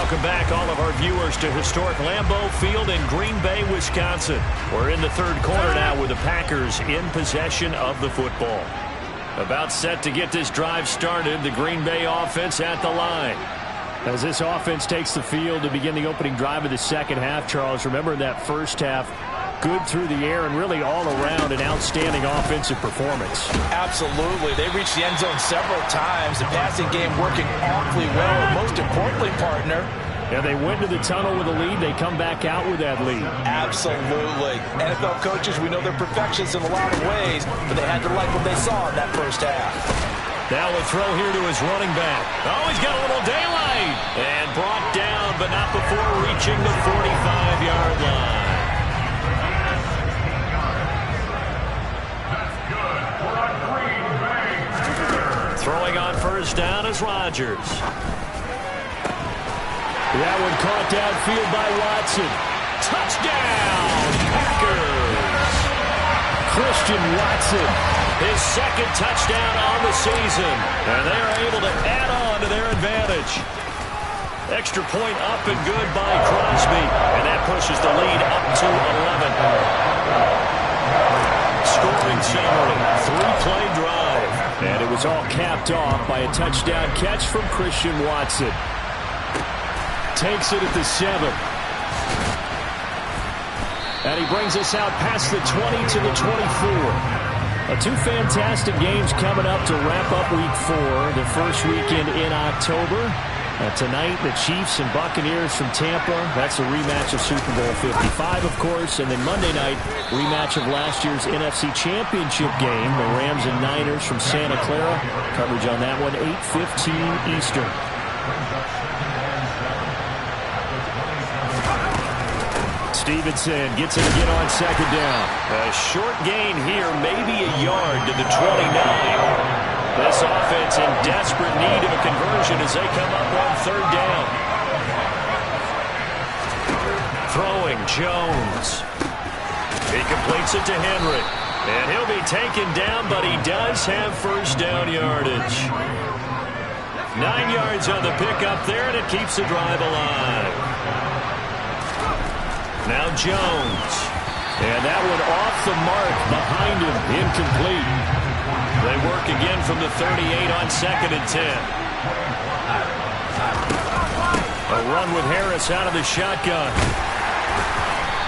Welcome back, all of our viewers, to historic Lambeau Field in Green Bay, Wisconsin. We're in the third quarter now with the Packers in possession of the football. About set to get this drive started, the Green Bay offense at the line. As this offense takes the field to begin the opening drive of the second half, Charles, remember in that first half, good through the air and really all around an outstanding offensive performance. Absolutely. They reached the end zone several times. The passing game working awfully well. And most importantly, partner, yeah, they went to the tunnel with a lead. They come back out with that lead. Absolutely. NFL coaches, we know they're perfectionists in a lot of ways, but they had to like what they saw in that first half. Now a throw here to his running back. Oh, he's got a little daylight. And brought down, but not before reaching the 45-yard line. Throwing on first down is Rodgers. That one caught downfield by Watson. Touchdown, Packers! Christian Watson. His second touchdown on the season. And they are able to add on to their advantage. Extra point up and good by Crosby. And that pushes the lead up to 11. Scoring summary, 3-play drive. And it was all capped off by a touchdown catch from Christian Watson. Takes it at the 7. And he brings us out past the 20 to the 24. Two fantastic games coming up to wrap up Week 4, the first weekend in October. Tonight, the Chiefs and Buccaneers from Tampa. That's a rematch of Super Bowl 55, of course. And then Monday night, rematch of last year's NFC Championship game, the Rams and Niners from Santa Clara. Coverage on that one, 8:15 Eastern. Stevenson gets it again on second down. A short gain here, maybe a yard to the 29. This offense in desperate need of a conversion as they come up on third down. Throwing, Jones. He completes it to Henry. And he'll be taken down, but he does have first down yardage. 9 yards on the pickup there, and it keeps the drive alive. Now Jones. And that one off the mark behind him, incomplete. They work again from the 38 on 2nd and 10. A run with Harris out of the shotgun.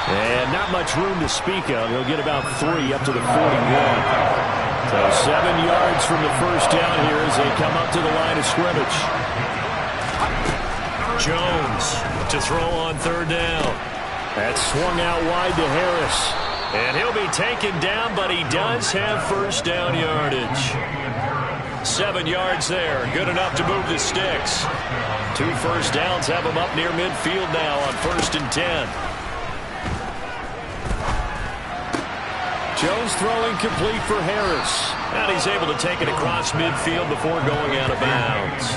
And not much room to speak of. He'll get about 3 up to the 41. So 7 yards from the first down here as they come up to the line of scrimmage. Jones to throw on third down. That swung out wide to Harris. And he'll be taken down, but he does have first down yardage. 7 yards there. Good enough to move the sticks. 2 first downs have him up near midfield now on 1st and 10. Jones throwing complete for Harris. And he's able to take it across midfield before going out of bounds.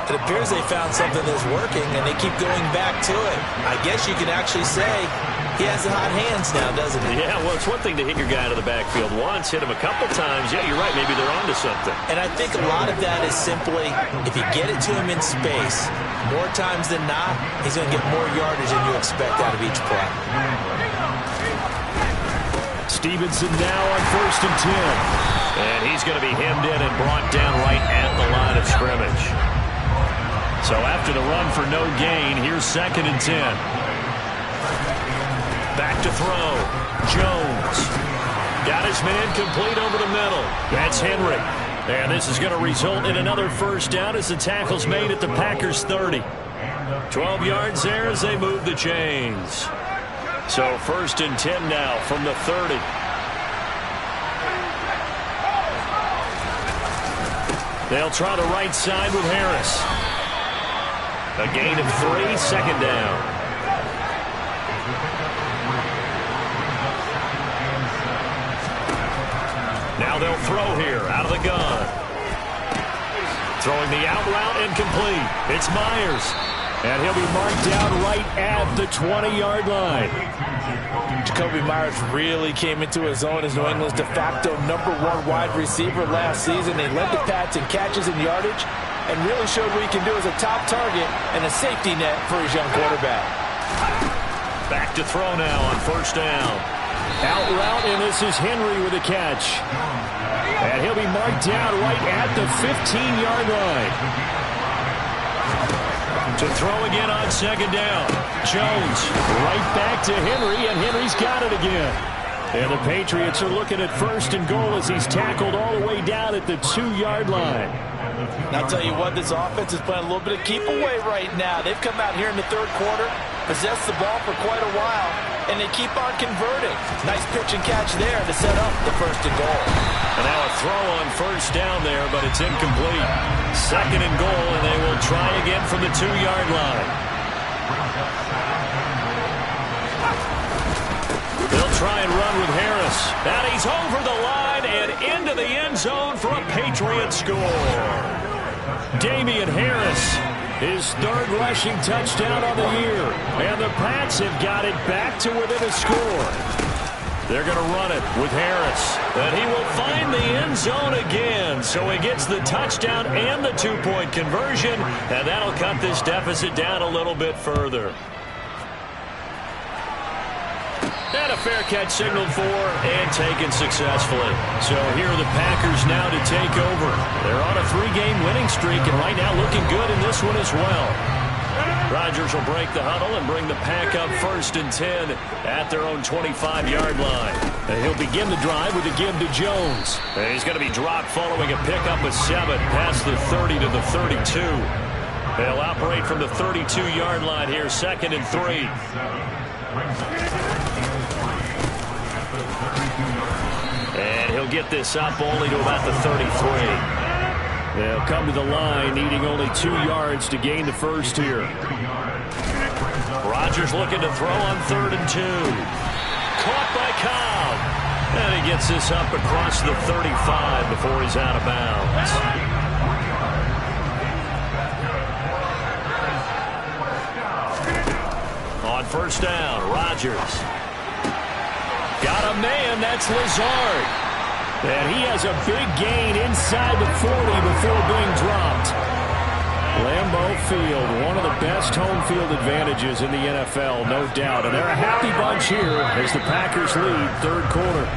It appears they found something that's working, and they keep going back to it. I guess you could actually say he has the hot hands now, doesn't he? Yeah, well, it's one thing to hit your guy to the backfield once, hit him a couple times. Yeah, you're right. Maybe they're onto something. And I think a lot of that is simply if you get it to him in space, more times than not, he's going to get more yardage than you expect out of each play. Stevenson now on 1st and 10. And he's going to be hemmed in and brought down right at the line of scrimmage. So after the run for no gain, here's 2nd and 10. Back to throw. Jones. Got his man complete over the middle. That's Henry. And this is going to result in another first down as the tackle's made at the Packers' 30. 12 yards there as they move the chains. So 1st and 10 now from the 30. They'll try the right side with Harris. A gain of 3, 2nd down. Now they'll throw here out of the gun. Throwing the out route incomplete. It's Myers. And he'll be marked down right at the 20-yard line. Jacoby Myers really came into his own as New England's de facto #1 wide receiver last season. They led the Pats in catches and yardage. and really showed what he can do as a top target and a safety net for his young quarterback. Back to throw now on first down. Out route, and this is Henry with a catch. And he'll be marked down right at the 15-yard line. To throw again on second down. Jones right back to Henry, and Henry's got it again. And the Patriots are looking at first and goal as he's tackled all the way down at the 2-yard line. And I'll tell you what, this offense is playing a little bit of keep away right now. They've come out here in the third quarter, possessed the ball for quite a while, and they keep on converting. Nice pitch and catch there to set up the first and goal. And now a throw on first down there, but it's incomplete. Second and goal, and they will try again from the 2-yard line. They'll try and run with Harris. And he's over the line and into the end zone for a Patriot score. Damian Harris, his third rushing touchdown on the year. And the Pats have got it back to within a score. They're going to run it with Harris. And he will find the end zone again. So he gets the touchdown and the 2-point conversion. And that'll cut this deficit down a little bit further. And a fair catch signaled for and taken successfully. So here are the Packers now to take over. They're on a 3-game winning streak and right now looking good in this one as well. Rodgers will break the huddle and bring the Pack up first and 10 at their own 25-yard line. And he'll begin the drive with a give to Jones. And he's going to be dropped following a pickup of 7 past the 30 to the 32. They'll operate from the 32-yard line here, second and 3. And he'll get this up only to about the 33. They'll come to the line, needing only 2 yards to gain the first here. Rodgers looking to throw on 3rd and 2. Caught by Cobb. And he gets this up across the 35 before he's out of bounds. On first down, Rodgers. Got a man, that's Lazard. And he has a big gain inside the 40 before being dropped. Lambeau Field, one of the best home field advantages in the NFL, no doubt. And they're a happy bunch here as the Packers lead third quarter.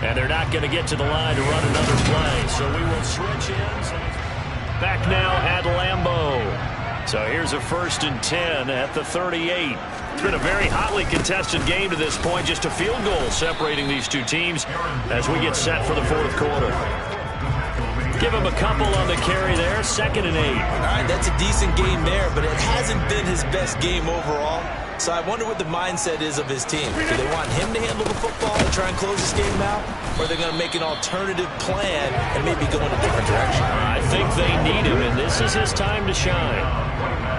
And they're not going to get to the line to run another play, so we will switch ends. Back now at Lambeau. So here's a 1st and 10 at the 38. It's been a very hotly contested game to this point. Just a field goal separating these two teams as we get set for the fourth quarter. Give him a couple on the carry there. 2nd and 8. All right, that's a decent game there, but it hasn't been his best game overall. So I wonder what the mindset is of his team. Do they want him to handle the football and try and close this game out? Or are they going to make an alternative plan and maybe go in a different direction? I think they need him, and this is his time to shine.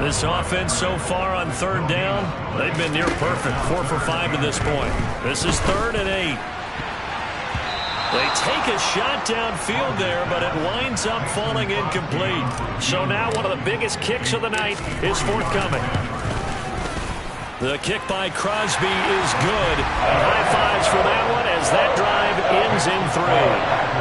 This offense so far on 3rd down, they've been near perfect. 4 for 5 to this point. This is 3rd and 8. They take a shot downfield there, but it winds up falling incomplete. So now one of the biggest kicks of the night is forthcoming. The kick by Crosby is good. High fives for that one as that drive ends in 3.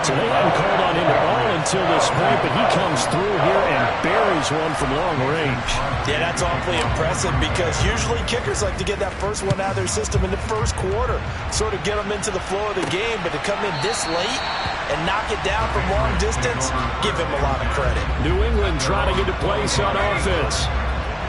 So they haven't called on him at all until this point, but he comes through here and buries one from long range. Yeah, that's awfully impressive because usually kickers like to get that first one out of their system in the first quarter, sort of get them into the flow of the game, but to come in this late and knock it down from long distance, give him a lot of credit. New England trying to get a place on offense.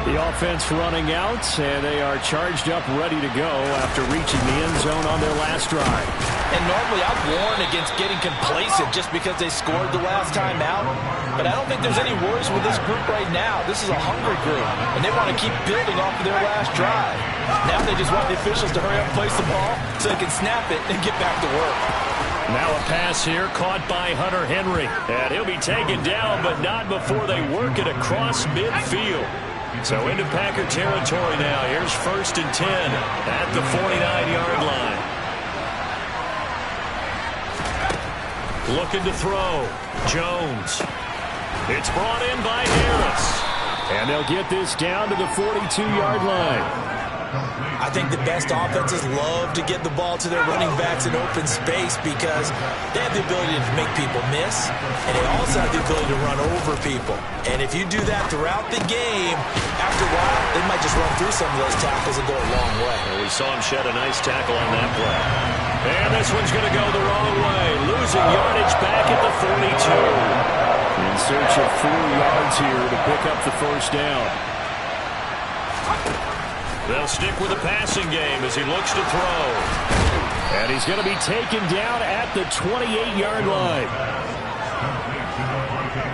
The offense running out, and they are charged up, ready to go after reaching the end zone on their last drive. And normally I'd warn against getting complacent just because they scored the last time out. But I don't think there's any worries with this group right now. This is a hungry group, and they want to keep building off of their last drive. Now they just want the officials to hurry up and place the ball so they can snap it and get back to work. Now a pass here caught by Hunter Henry. And he'll be taken down, but not before they work it across midfield. So into Packer territory now. Here's 1st and 10 at the 49-yard line. Looking to throw. Jones. It's brought in by Harris. And they'll get this down to the 42-yard line. I think the best offenses love to get the ball to their running backs in open space because they have the ability to make people miss, and they also have the ability to run over people. And if you do that throughout the game, after a while, they might just run through some of those tackles and go a long way. Well, we saw him shed a nice tackle on that play. And this one's going to go the wrong way. Losing yardage back at the 42. In search of 4 yards here to pick up the first down. They'll stick with the passing game as he looks to throw. And he's going to be taken down at the 28-yard line.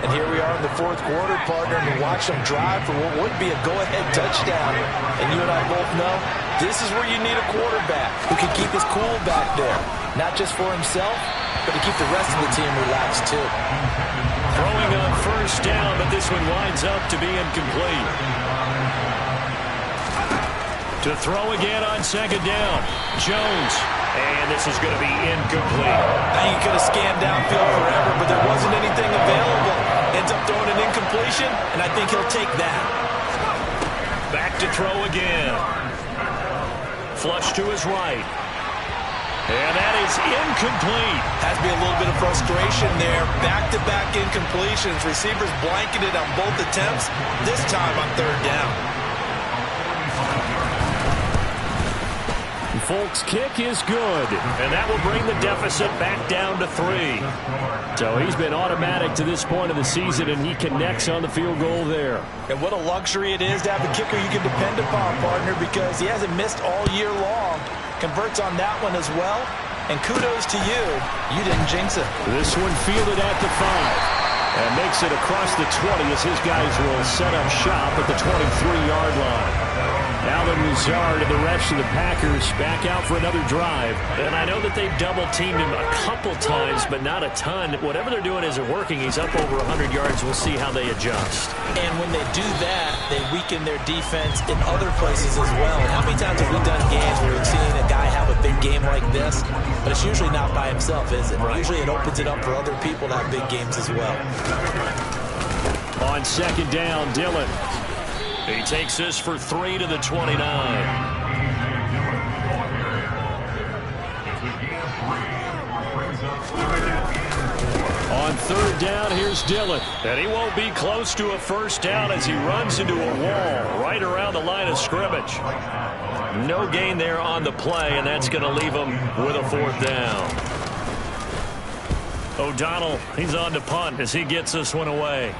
And here we are in the fourth quarter, partner, and watch them drive for what would be a go-ahead touchdown. And you and I both know this is where you need a quarterback who can keep his cool back there. Not just for himself, but to keep the rest of the team relaxed too. Throwing on first down, but this one winds up to be incomplete. To throw again on second down. Jones. And this is going to be incomplete. Now you could have scanned downfield forever, but there wasn't anything available. Ends up throwing an incompletion, and I think he'll take that. Back to throw again. Flush to his right. And that is incomplete. Has to be a little bit of frustration there. Back-to-back incompletions. Receivers blanketed on both attempts, this time on third down. Folk's kick is good. And that will bring the deficit back down to 3. So he's been automatic to this point of the season, and he connects on the field goal there. And what a luxury it is to have a kicker you can depend upon, partner, because he hasn't missed all year long. Converts on that one as well. And kudos to you. You didn't jinx it. This one fielded at the 5. And makes it across the 20 as his guys will set up shop at the 23-yard line. Allen Lazard and the rest of the Packers back out for another drive. And I know that they've double-teamed him a couple times, but not a ton. Whatever they're doing isn't working. He's up over 100 yards. We'll see how they adjust. And when they do that, they weaken their defense in other places as well. How many times have we done games where we've seen a guy have a big game like this? But it's usually not by himself, is it? Right. Usually it opens it up for other people to have big games as well. On second down, Dillon. He takes this for 3 to the 29. On third down, here's Dillon. And he won't be close to a first down as he runs into a wall right around the line of scrimmage. No gain there on the play, and that's going to leave him with a fourth down. O'Donnell, he's on to punt as he gets this one away.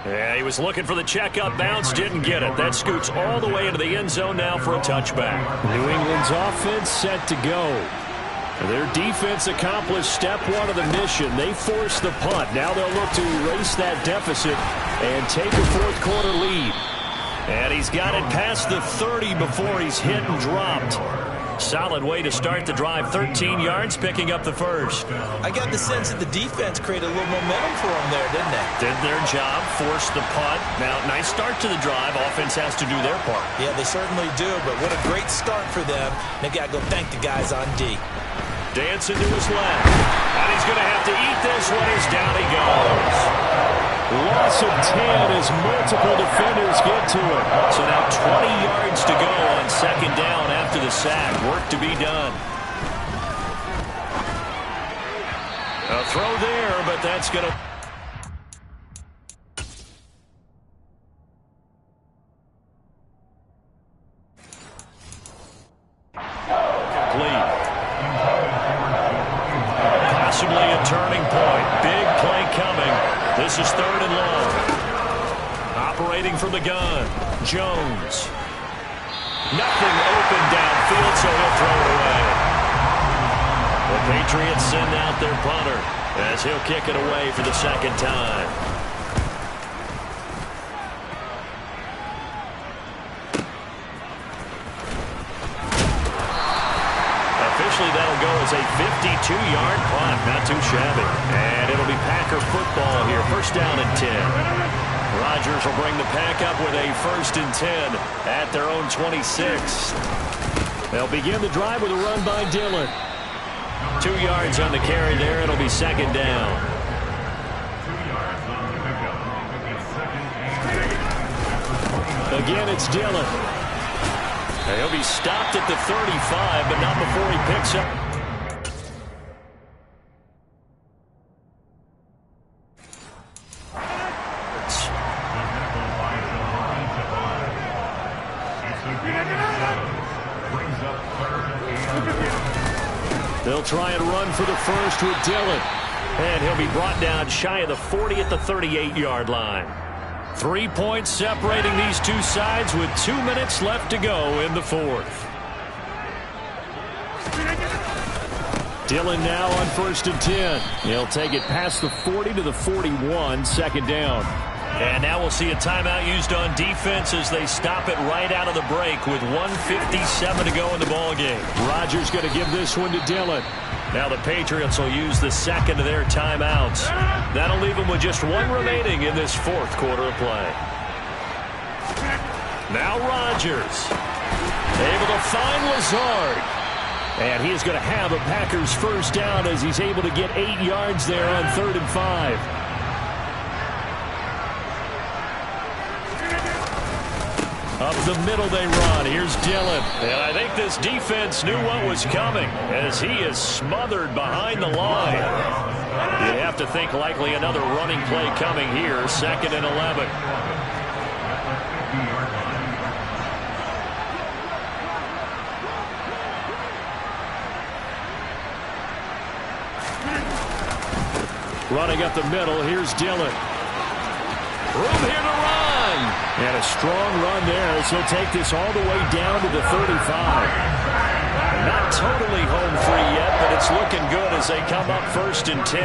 Yeah, he was looking for the checkup bounce, didn't get it. That scoots all the way into the end zone now for a touchback. New England's offense set to go. Their defense accomplished step 1 of the mission. They forced the punt. Now they'll look to erase that deficit and take a fourth quarter lead. And he's got it past the 30 before he's hit and dropped. Solid way to start the drive. 13 yards, picking up the first. I got the sense that the defense created a little momentum for them there, didn't they? Did their job, forced the punt. Now, nice start to the drive. Offense has to do their part. Yeah, they certainly do, but what a great start for them. They've got to go thank the guys on D. Dancing to his left. And he's going to have to eat this one as down he goes. Loss of 10 as multiple defenders get to it. So now 20 yards to go on second down after the sack. Work to be done. A throw there, but that's going to... complete. Possibly a turning point. Big play coming. This is third and long. Operating from the gun, Jones. Nothing open downfield, so he'll throw it away. The Patriots send out their punter as he'll kick it away for the second time. Officially, that'll go as a 52-yard punt. Not too shabby. And it'll be Packer football here. First down and 10. Rodgers will bring the Pack up with a 1st and 10 at their own 26. They'll begin the drive with a run by Dillon. 2 yards on the carry there. It'll be second down. Again, it's Dillon. And he'll be stopped at the 35, but not before he picks up. They'll try and run for the first with Dillon. And he'll be brought down shy of the 40 at the 38-yard line. 3 points separating these two sides with 2 minutes left to go in the fourth. Dillon now on 1st and 10. He'll take it past the 40 to the 41, second down. And now we'll see a timeout used on defense as they stop it right out of the break with 1:57 to go in the ballgame. Rodgers going to give this one to Dillon. Now the Patriots will use the second of their timeouts. That'll leave them with just one remaining in this fourth quarter of play. Now Rodgers able to find Lazard. And he's going to have a Packers first down as he's able to get 8 yards there on 3rd and 5. Up the middle they run. Here's Dillon. And I think this defense knew what was coming as he is smothered behind the line. You'd have to think likely another running play coming here. 2nd and 11. Running up the middle, here's Dillon. Room here to run. And a strong run there as he'll take this all the way down to the 35. Not totally home free yet, but it's looking good as they come up 1st and 10.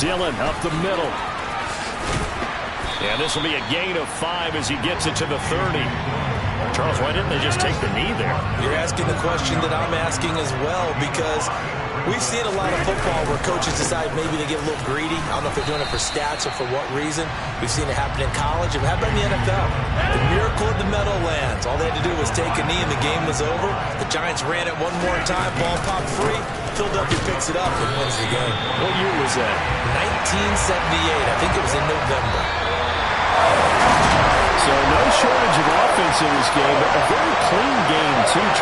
Dillon up the middle. And this will be a gain of 5 as he gets it to the 30. Charles, why didn't they just take the knee there? You're asking the question that I'm asking as well, because we've seen a lot of football where coaches decide maybe they get a little greedy. I don't know if they're doing it for stats or for what reason. We've seen it happen in college. It happened in the NFL. The miracle of the Meadowlands. All they had to do was take a knee and the game was over. The Giants ran it one more time. Ball popped free. Philadelphia picks it up and wins the game. What year was that? 1978. I think it was in November. So no shortage of offense in this game, but a very clean game, too, Charles.